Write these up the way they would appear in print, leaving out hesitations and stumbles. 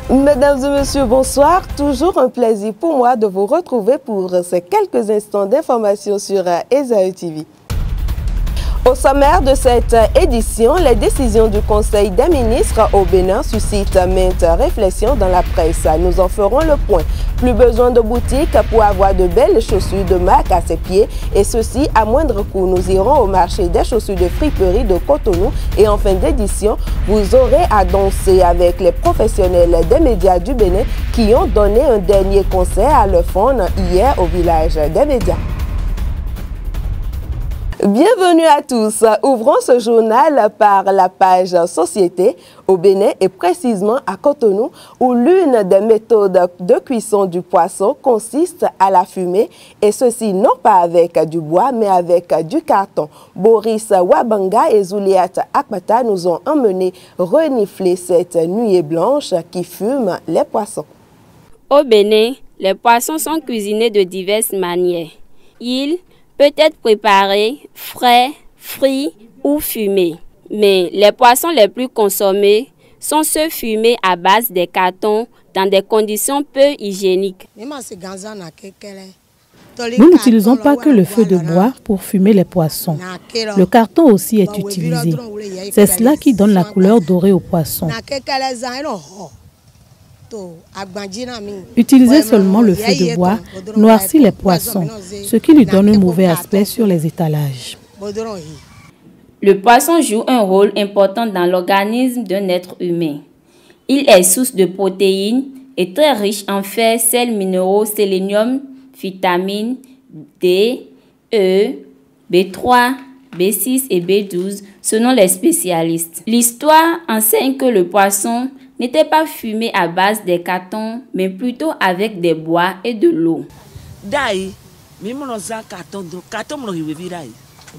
Mesdames et messieurs, bonsoir. Toujours un plaisir pour moi de vous retrouver pour ces quelques instants d'information sur Esaü TV. Au sommaire de cette édition, les décisions du Conseil des ministres au Bénin suscitent maintes réflexions dans la presse. Nous en ferons le point. Plus besoin de boutiques pour avoir de belles chaussures de marque à ses pieds, et ceci à moindre coût. Nous irons au marché des chaussures de friperie de Cotonou et en fin d'édition, vous aurez à danser avec les professionnels des médias du Bénin qui ont donné un dernier concert à leur faune hier au village des médias. Bienvenue à tous. Ouvrons ce journal par la page Société au Bénin et précisément à Cotonou où l'une des méthodes de cuisson du poisson consiste à la fumer et ceci non pas avec du bois mais avec du carton. Boris Wabanga et Zuliat Akpata nous ont emmenés renifler cette nuée blanche qui fume les poissons. Au Bénin, les poissons sont cuisinés de diverses manières. Ils peut être préparé, frais, frit ou fumé. Mais les poissons les plus consommés sont ceux fumés à base de carton dans des conditions peu hygiéniques. Nous n'utilisons pas que le feu de bois pour fumer les poissons. Le carton aussi est utilisé. C'est cela qui donne la couleur dorée aux poissons. Utiliser seulement le feu de bois noircit les poissons, ce qui lui donne un mauvais aspect sur les étalages. Le poisson joue un rôle important dans l'organisme d'un être humain. Il est source de protéines et très riche en fer, sels minéraux, sélénium, vitamines D, E, B3, B6 et B12 selon les spécialistes. L'histoire enseigne que le poisson n'était pas fumé à base des cartons, mais plutôt avec des bois et de l'eau.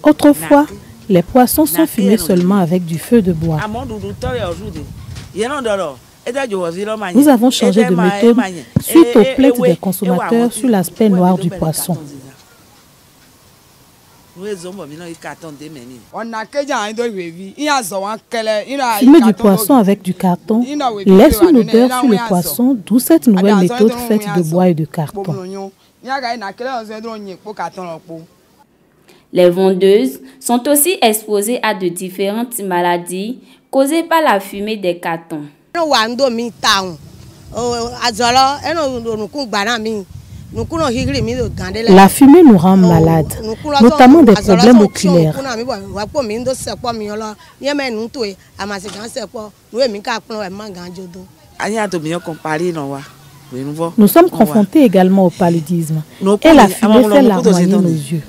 Autrefois, les poissons sont fumés seulement avec du feu de bois. Nous avons changé de méthode suite aux plaintes des consommateurs sur l'aspect noir du poisson. Fumer du poisson avec du carton laisse une odeur sur le poisson, d'où cette nouvelle méthode faite de bois et de carton. Les vendeuses sont aussi exposées à de différentes maladies causées par la fumée des cartons. La fumée nous rend malades, notamment des problèmes oculaires. Nous sommes confrontés également au paludisme et la fumée fait larmoyer nos yeux.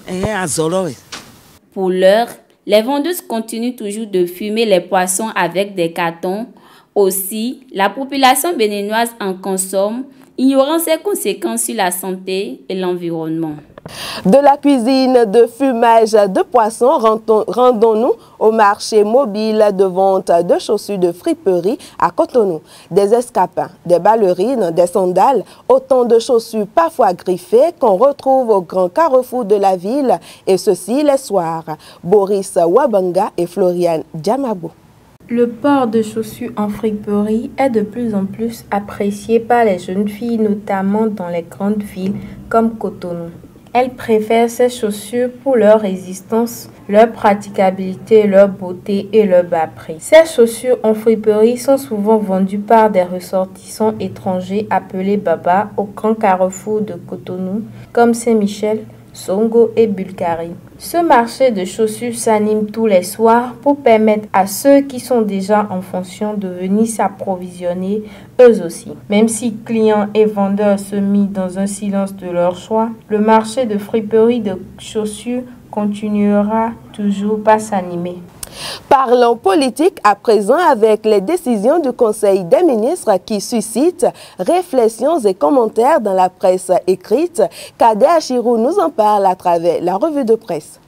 Pour l'heure, les vendeuses continuent toujours de fumer les poissons avec des cartons. Aussi, la population béninoise en consomme, ignorant ses conséquences sur la santé et l'environnement. De la cuisine de fumage de poissons, rendons-nous au marché mobile de vente de chaussures de friperie à Cotonou. Des escarpins, des ballerines, des sandales, autant de chaussures parfois griffées qu'on retrouve au grand carrefour de la ville, et ceci les soirs. Boris Wabanga et Floriane Diamabo. Le port de chaussures en friperie est de plus en plus apprécié par les jeunes filles, notamment dans les grandes villes comme Cotonou. Elles préfèrent ces chaussures pour leur résistance, leur praticabilité, leur beauté et leur bas prix. Ces chaussures en friperie sont souvent vendues par des ressortissants étrangers appelés Baba au grand carrefour de Cotonou, comme Saint-Michel, Songo et Bulgarie. Ce marché de chaussures s'anime tous les soirs pour permettre à ceux qui sont déjà en fonction de venir s'approvisionner eux aussi. Même si clients et vendeurs se mirent dans un silence de leur choix, le marché de friperie de chaussures continuera toujours par s'animer. Parlons politique à présent avec les décisions du Conseil des ministres qui suscitent réflexions et commentaires dans la presse écrite. Kader Achirou nous en parle à travers la revue de presse.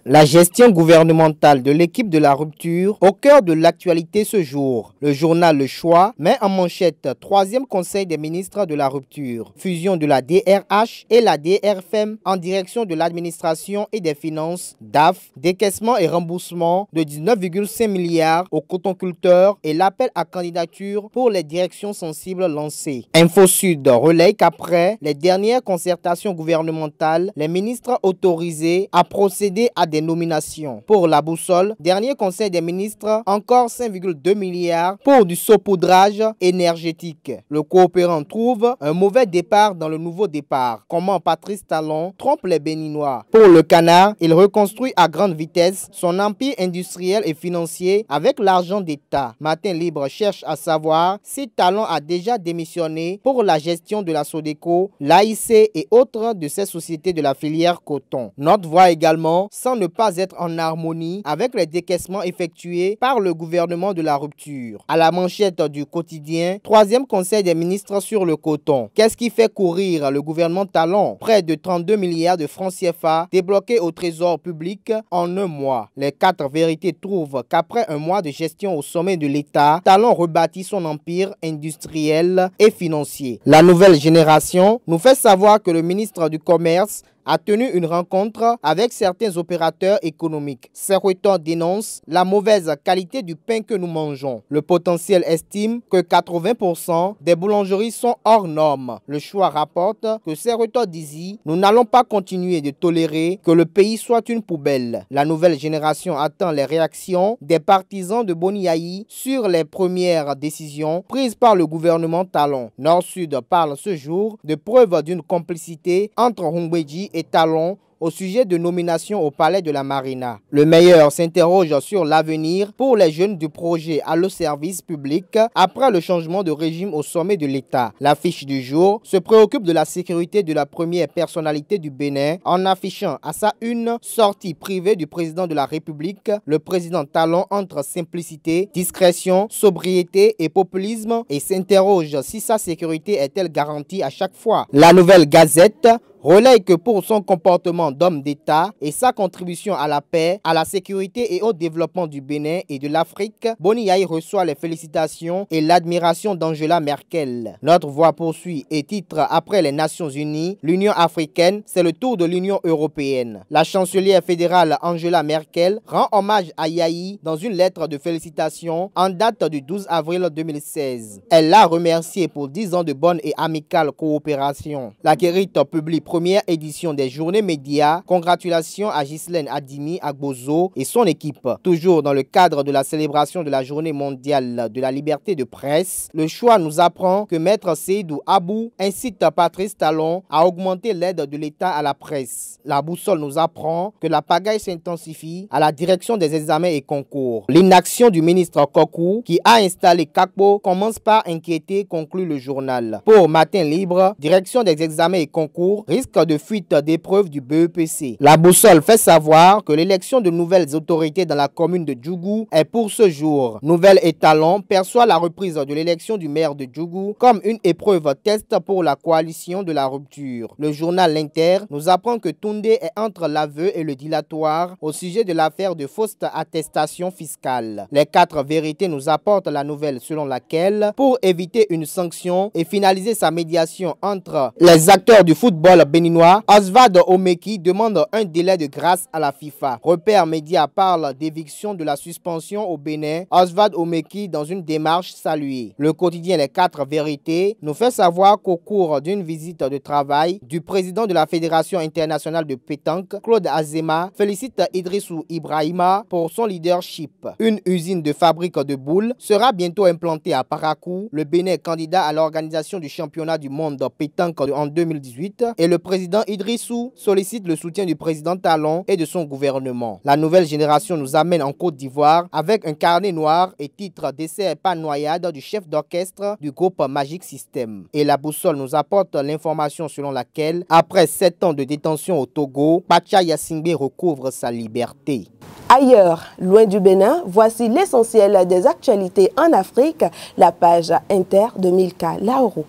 La gestion gouvernementale de l'équipe de la rupture au cœur de l'actualité ce jour. Le journal Le Choix met en manchette 3e conseil des ministres de la rupture. Fusion de la DRH et la DRFM en direction de l'administration et des finances, DAF, décaissement et remboursement de 19,5 milliards aux cotonculteurs et l'appel à candidature pour les directions sensibles lancées. Info Sud relaie qu'après les dernières concertations gouvernementales, les ministres autorisés à procéder à des nominations. Pour la boussole, dernier conseil des ministres, encore 5,2 milliards pour du saupoudrage énergétique. Le coopérant trouve un mauvais départ dans le nouveau départ. Comment Patrice Talon trompe les Béninois. Pour le Canard, il reconstruit à grande vitesse son empire industriel et financier avec l'argent d'État. Matin Libre cherche à savoir si Talon a déjà démissionné pour la gestion de la Sodeco, l'AIC et autres de ces sociétés de la filière coton. Notre voit également sans ne pas être en harmonie avec les décaissements effectués par le gouvernement de la rupture. À la manchette du quotidien, 3e conseil des ministres sur le coton. Qu'est-ce qui fait courir le gouvernement Talon? Près de 32 milliards de francs CFA débloqués au trésor public en un mois. Les 4 vérités trouvent qu'après un mois de gestion au sommet de l'État, Talon rebâtit son empire industriel et financier. La nouvelle génération nous fait savoir que le ministre du Commerce a tenu une rencontre avec certains opérateurs économiques. Serwetor dénonce la mauvaise qualité du pain que nous mangeons. Le potentiel estime que 80% des boulangeries sont hors normes. Le Choix rapporte que Serwetor dit « Nous n'allons pas continuer de tolérer que le pays soit une poubelle ». La nouvelle génération attend les réactions des partisans de Boniaï sur les premières décisions prises par le gouvernement Talon. Nord-Sud parle ce jour de preuves d'une complicité entre Hongweji et Talon au sujet de nomination au palais de la Marina. Le meilleur s'interroge sur l'avenir pour les jeunes du projet Allo Service Public après le changement de régime au sommet de l'État. L'affiche du jour se préoccupe de la sécurité de la première personnalité du Bénin en affichant à sa une sortie privée du président de la République, le président Talon entre simplicité, discrétion, sobriété et populisme et s'interroge si sa sécurité est-elle garantie à chaque fois. La Nouvelle Gazette relaie que pour son comportement d'homme d'État et sa contribution à la paix, à la sécurité et au développement du Bénin et de l'Afrique, Boniaï reçoit les félicitations et l'admiration d'Angela Merkel. Notre voix poursuit et titre après les Nations Unies, l'Union africaine, c'est le tour de l'Union européenne. La chancelière fédérale Angela Merkel rend hommage à Yahi dans une lettre de félicitations en date du 12 avril 2016. Elle l'a remercié pour 10 ans de bonne et amicale coopération. La Guérite publie première édition des Journées Médias. Congratulations à Ghislaine Adimi Agbozo et son équipe. Toujours dans le cadre de la célébration de la Journée mondiale de la liberté de presse, Le Choix nous apprend que Maître Seydou Abou incite Patrice Talon à augmenter l'aide de l'État à la presse. La Boussole nous apprend que la pagaille s'intensifie à la direction des examens et concours. L'inaction du ministre Kokou qui a installé Kakpo commence par inquiéter, conclut le journal. Pour Matin Libre, direction des examens et concours risque de fuite d'épreuves du BEPC. La Boussole fait savoir que l'élection de nouvelles autorités dans la commune de Djougou est pour ce jour. Nouvelle Talon perçoit la reprise de l'élection du maire de Djougou comme une épreuve test pour la coalition de la rupture. Le journal L'Inter nous apprend que Toundé est entre l'aveu et le dilatoire au sujet de l'affaire de fausse attestation fiscale. Les 4 vérités nous apportent la nouvelle selon laquelle, pour éviter une sanction et finaliser sa médiation entre les acteurs du football béninois, Oswald Omeki demande un délai de grâce à la FIFA. Repère Média parle d'éviction de la suspension au Bénin. Oswald Omeki dans une démarche saluée. Le quotidien Les 4 vérités nous fait savoir qu'au cours d'une visite de travail du président de la Fédération internationale de pétanque, Claude Azema, félicite Idrissou Ibrahima pour son leadership. Une usine de fabrique de boules sera bientôt implantée à Parakou. Le Bénin est candidat à l'organisation du championnat du monde de pétanque en 2018 et le président Idrissou sollicite le soutien du président Talon et de son gouvernement. La nouvelle génération nous amène en Côte d'Ivoire avec un carnet noir et titre d'essai pas noyade du chef d'orchestre du groupe Magic System. Et la Boussole nous apporte l'information selon laquelle, après 7 ans de détention au Togo, Pacha Yassingbe recouvre sa liberté. Ailleurs, loin du Bénin, voici l'essentiel des actualités en Afrique, la page Inter de Milka Laoro.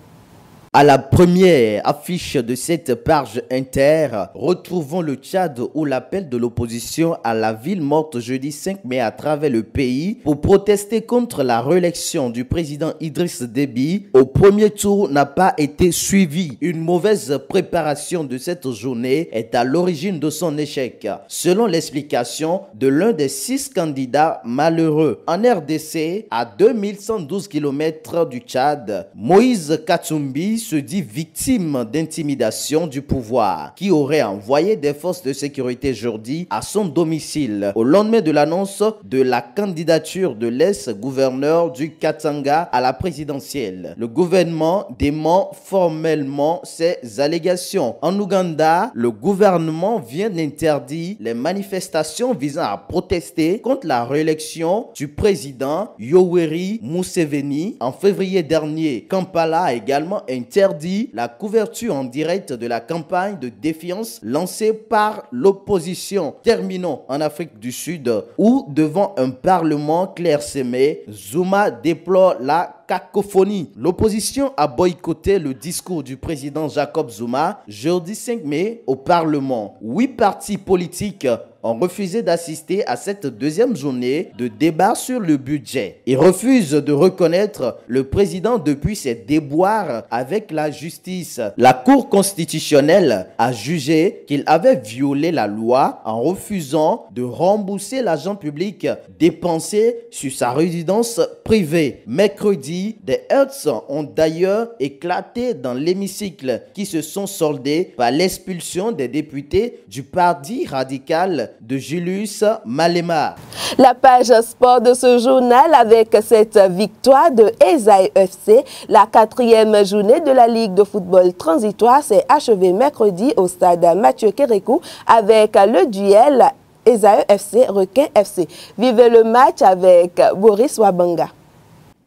À la première affiche de cette page inter, retrouvons le Tchad où l'appel de l'opposition à la ville morte jeudi 5 mai à travers le pays pour protester contre la réélection du président Idriss Déby au premier tour n'a pas été suivi. Une mauvaise préparation de cette journée est à l'origine de son échec, selon l'explication de l'un des 6 candidats malheureux. En RDC, à 2112 km du Tchad, Moïse Katumbi se dit victime d'intimidation du pouvoir qui aurait envoyé des forces de sécurité jeudi à son domicile au lendemain de l'annonce de la candidature de l'ex-gouverneur du Katanga à la présidentielle. Le gouvernement dément formellement ces allégations. En Ouganda, le gouvernement vient d'interdire les manifestations visant à protester contre la réélection du président Yoweri Museveni en février dernier. Kampala a également interdit la couverture en direct de la campagne de défiance lancée par l'opposition. Terminons en Afrique du Sud où, devant un parlement clairsemé, Zuma déplore la cacophonie. L'opposition a boycotté le discours du président Jacob Zuma jeudi 5 mai au Parlement. 8 partis politiques ont refusé d'assister à cette deuxième journée de débat sur le budget. Ils refusent de reconnaître le président depuis ses déboires avec la justice. La Cour constitutionnelle a jugé qu'il avait violé la loi en refusant de rembourser l'argent public dépensé sur sa résidence privée. Mercredi, des heurts ont d'ailleurs éclaté dans l'hémicycle qui se sont soldés par l'expulsion des députés du parti radical de Julius Malema. La page sport de ce journal avec cette victoire de Esaïe FC. La 4e journée de la Ligue de football transitoire s'est achevée mercredi au stade Mathieu Kérékou avec le duel Esaïe FC Requin FC. Vivez le match avec Boris Wabanga.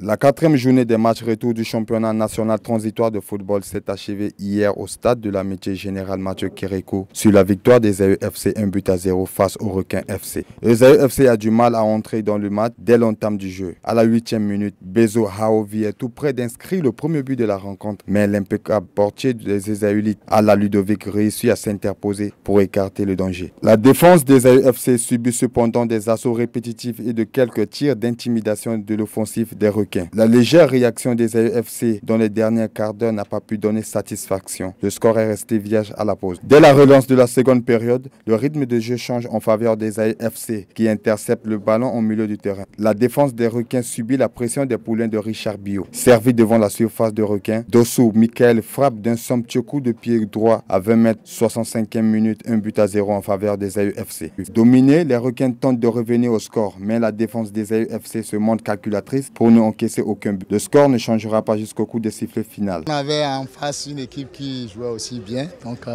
La 4e journée des matchs retour du championnat national transitoire de football s'est achevée hier au stade de l'amitié générale Mathieu Kérékou sur la victoire d'Esaïe FC 1-0 face au Requin FC. Esaïe FC a du mal à entrer dans le match dès l'entame du jeu. À la 8e minute, Bezo Haovi est tout près d'inscrire le premier but de la rencontre, mais l'impeccable portier des Esaïulites à la Ludovic réussit à s'interposer pour écarter le danger. La défense d'Esaïe FC subit cependant des assauts répétitifs et de quelques tirs d'intimidation de l'offensif des Requins. La légère réaction des FC dans les derniers quarts d'heure n'a pas pu donner satisfaction. Le score est resté vierge à la pause. Dès la relance de la seconde période, le rythme de jeu change en faveur des FC qui interceptent le ballon au milieu du terrain. La défense des Requins subit la pression des poulains de Richard Bio. Servi devant la surface de Requins, Dossou Michael frappe d'un somptueux coup de pied droit à 20 mètres, 65e minute, 1-0 en faveur des FC. Dominés, les Requins tentent de revenir au score, mais la défense des FC se montre calculatrice pour ne encaisser aucun but. Le score ne changera pas jusqu'au coup de sifflet final. On avait en face une équipe qui jouait aussi bien, donc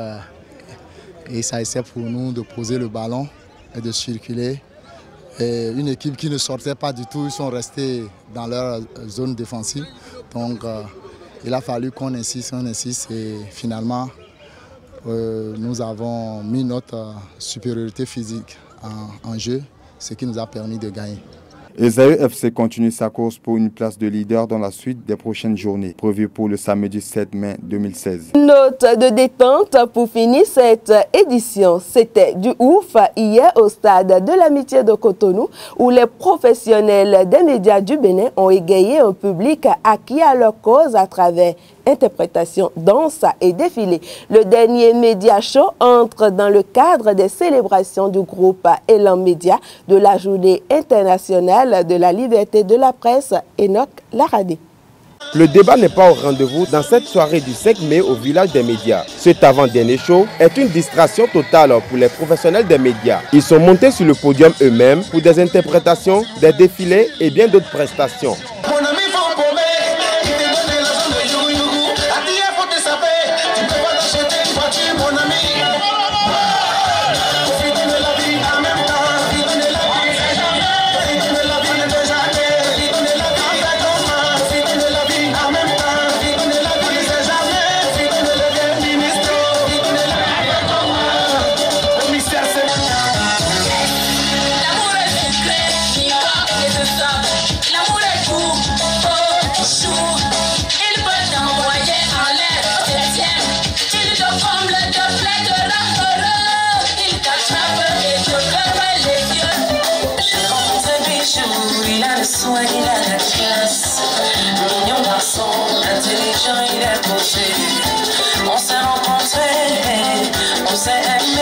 et ça essaie pour nous de poser le ballon et de circuler. Et une équipe qui ne sortait pas du tout, ils sont restés dans leur zone défensive. Donc il a fallu qu'on insiste et finalement nous avons mis notre supériorité physique en jeu, ce qui nous a permis de gagner. Esaïe FC continue sa course pour une place de leader dans la suite des prochaines journées, prévues pour le samedi 7 mai 2016. Note de détente pour finir cette édition. C'était du ouf hier au stade de l'amitié de Cotonou où les professionnels des médias du Bénin ont égayé un public acquis à leur cause à travers interprétation, danse et défilé. Le dernier Média Show entre dans le cadre des célébrations du groupe Elan Média de la Journée internationale de la liberté de la presse Enoch Laradé. Le débat n'est pas au rendez-vous dans cette soirée du 5 mai au village des médias. Cet avant-dernier show est une distraction totale pour les professionnels des médias. Ils sont montés sur le podium eux-mêmes pour des interprétations, des défilés et bien d'autres prestations. L'amour est court. garçon, il a la classe. Mignon garçon, intelligent, il est posé. On s'est rencontrés, on s'est aimé.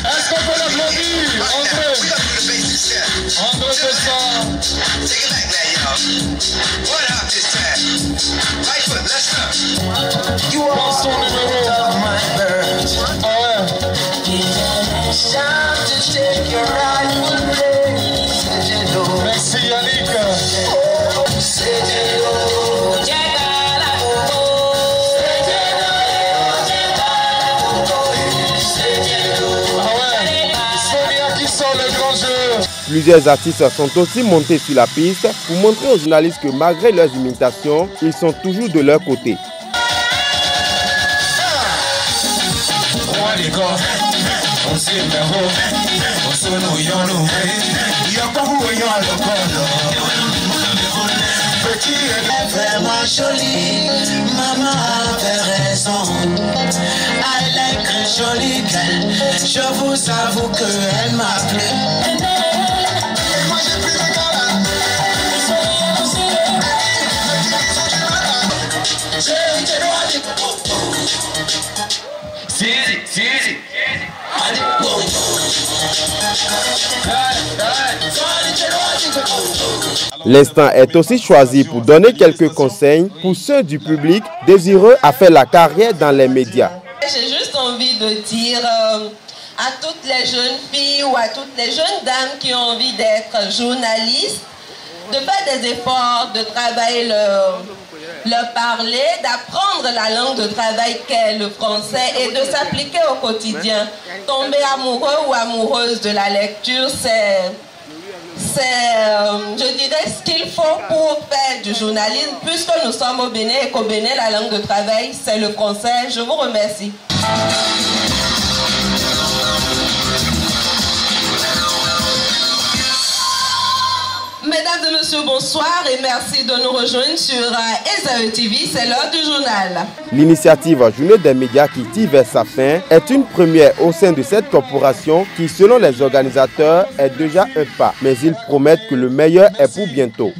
Est-ce qu'on peut l'applaudir, André? André fait ça. Dans son numéro. Ah ouais. Merci Yannick. Plusieurs artistes sont aussi montés sur la piste pour montrer aux journalistes que malgré leurs imitations, ils sont toujours de leur côté. Petit est vraiment joli, maman avait raison. Elle est très jolie, je vous avoue qu'elle m'a plu. L'instant est aussi choisi pour donner quelques conseils pour ceux du public désireux à faire la carrière dans les médias. J'ai juste envie de dire à toutes les jeunes filles ou à toutes les jeunes dames qui ont envie d'être journalistes, de faire des efforts, de travailler leur parler, d'apprendre la langue de travail qu'est le français et de s'appliquer au quotidien. Tomber amoureux ou amoureuse de la lecture, c'est, je dirais, ce qu'il faut pour faire du journalisme, puisque nous sommes au Bénin et qu'au Bénin, la langue de travail, c'est le français. Je vous remercie. Mesdames et messieurs, bonsoir et merci de nous rejoindre sur ESAE TV, c'est l'heure du journal. L'initiative Journée des médias qui tire vers sa fin est une première au sein de cette corporation qui, selon les organisateurs, est déjà un pas. Mais ils promettent que le meilleur est pour bientôt.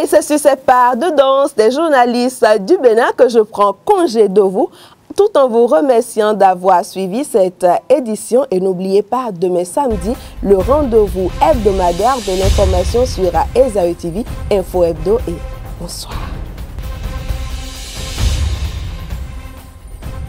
Et c'est sur cette part de danse des journalistes du Bénin que je prends congé de vous, tout en vous remerciant d'avoir suivi cette édition. Et n'oubliez pas, demain samedi, le rendez-vous hebdomadaire de l'information sur ESAE TV, Info Hebdo, et bonsoir.